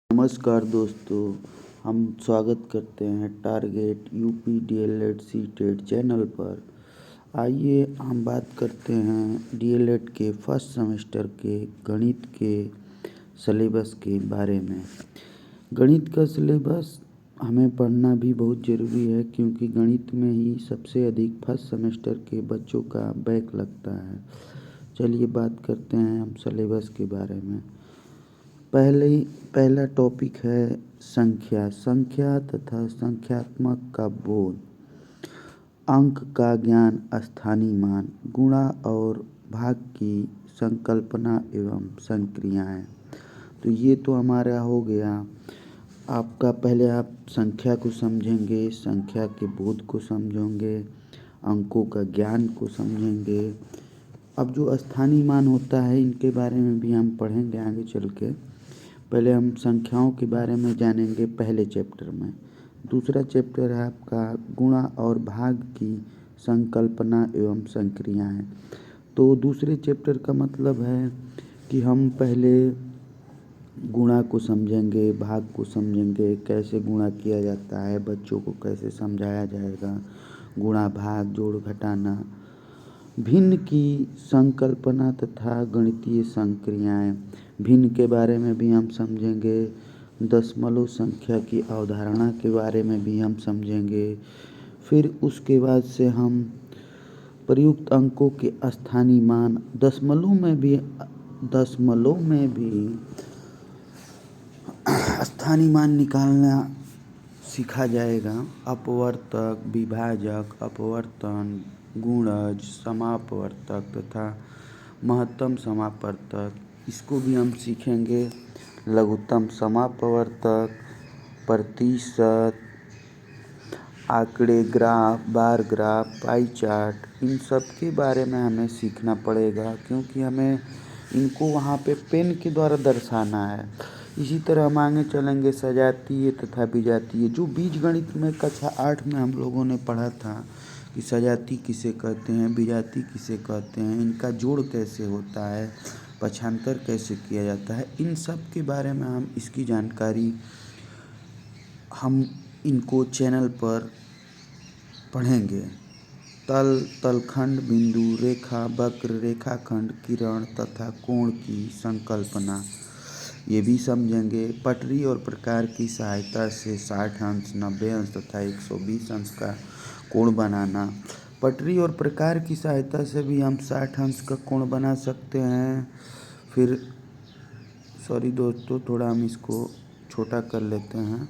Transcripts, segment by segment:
नमस्कार दोस्तों, हम स्वागत करते हैं target UP DElEd CTET channel पर। आइए हम बात करते हैं डीएलएड के फर्स्ट सेमेस्टर के गणित के सिलेबस के बारे में। गणित का सिलेबस हमें पढ़ना भी बहुत ज़रूरी है, क्योंकि गणित में ही सबसे अधिक फर्स्ट सेमेस्टर के बच्चों का बैक लगता है। चलिए बात करते हैं हम सिलेबस के बारे में। पहला टॉपिक है संख्या तथा संख्यात्मक का बोध, अंक का ज्ञान, स्थानीय मान, गुणा और भाग की संकल्पना एवं संक्रियाएं। तो ये तो हमारा हो गया। आपका पहले आप संख्या को समझेंगे, संख्या के बोध को समझेंगे, अंकों का ज्ञान को समझेंगे। अब जो स्थानीय मान होता है, इनके बारे में भी हम पढ़ेंगे आगे चल के। पहले हम संख्याओं के बारे में जानेंगे पहले चैप्टर में। दूसरा चैप्टर है आपका गुणा और भाग की संकल्पना एवं संक्रियाएं। तो दूसरे चैप्टर का मतलब है कि हम पहले गुणा को समझेंगे, भाग को समझेंगे, कैसे गुणा किया जाता है, बच्चों को कैसे समझाया जाएगा, गुणा भाग जोड़ घटाना, भिन्न की संकल्पना तथा गणितीय संक्रियाएं। भिन्न के बारे में भी हम समझेंगे, दशमलव संख्या की अवधारणा के बारे में भी हम समझेंगे। फिर उसके बाद से हम प्रयुक्त अंकों के स्थानीय मान, दशमलव में भी स्थानीय मान निकालना सीखा जाएगा। अपवर्तक, विभाजक, अपवर्तन, गुणज, समापवर्तक तथा महत्तम समापवर्तक, इसको भी हम सीखेंगे। लघुत्तम समापवर्तक, प्रतिशत, आंकड़े, graph, bar graph, pie chart, इन सब के बारे में हमें सीखना पड़ेगा, क्योंकि हमें इनको वहाँ पे पेन के द्वारा दर्शाना है। इसी तरह हम आगे चलेंगे सजातीय तथा विजातीय। जो बीजगणित में कक्षा 8 में हम लोगों ने पढ़ा था कि सजाती किसे कहते हैं, विजाती किसे कहते हैं, इनका जोड़ कैसे होता है, पक्षांतर कैसे किया जाता है, इन सब के बारे में हम इसकी जानकारी हम इनको चैनल पर पढ़ेंगे। तल, तलखंड, बिंदु, रेखा, वक्र, रेखाखंड, किरण तथा कोण की संकल्पना, ये भी समझेंगे। पटरी और प्रकार की सहायता से 60 अंश, 90 अंश तथा 120 अंश का कोण बनाना। पटरी और प्रकार की सहायता से भी हम 60 अंश का कोण बना सकते हैं। फिर सॉरी दोस्तों, थोड़ा हम इसको छोटा कर लेते हैं।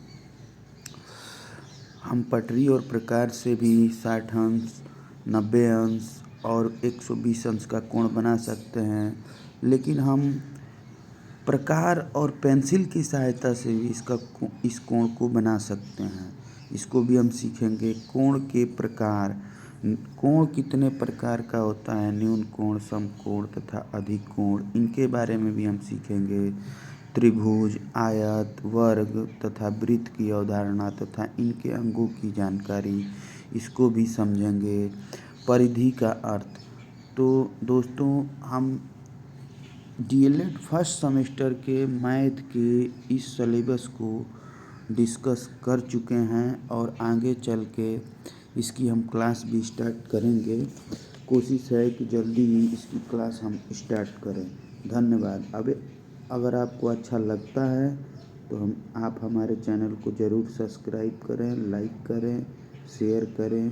हम पटरी और प्रकार से भी 60 अंश, 90 अंश और 120 अंश का कोण बना सकते हैं, लेकिन हम प्रकार और पेंसिल की सहायता से भी इस कोण को बना सकते हैं। इसको भी हम सीखेंगे। कोण के प्रकार, कोण कितने प्रकार का होता है, न्यून कोण, समकोण तथा अधिक कोण, इनके बारे में भी हम सीखेंगे। त्रिभुज, आयत, वर्ग तथा वृत्त की अवधारणा तथा इनके अंगों की जानकारी, इसको भी समझेंगे। परिधि का अर्थ। तो दोस्तों, हम डीएलएड फर्स्ट सेमेस्टर के मैथ के इस सिलेबस को डिस्कस कर चुके हैं और आगे चल के इसकी हम क्लास भी स्टार्ट करेंगे। कोशिश है कि जल्दी ही इसकी क्लास हम स्टार्ट करें। धन्यवाद। अब अगर आपको अच्छा लगता है तो आप हमारे चैनल को ज़रूर सब्सक्राइब करें, लाइक करें, शेयर करें।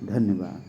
धन्यवाद।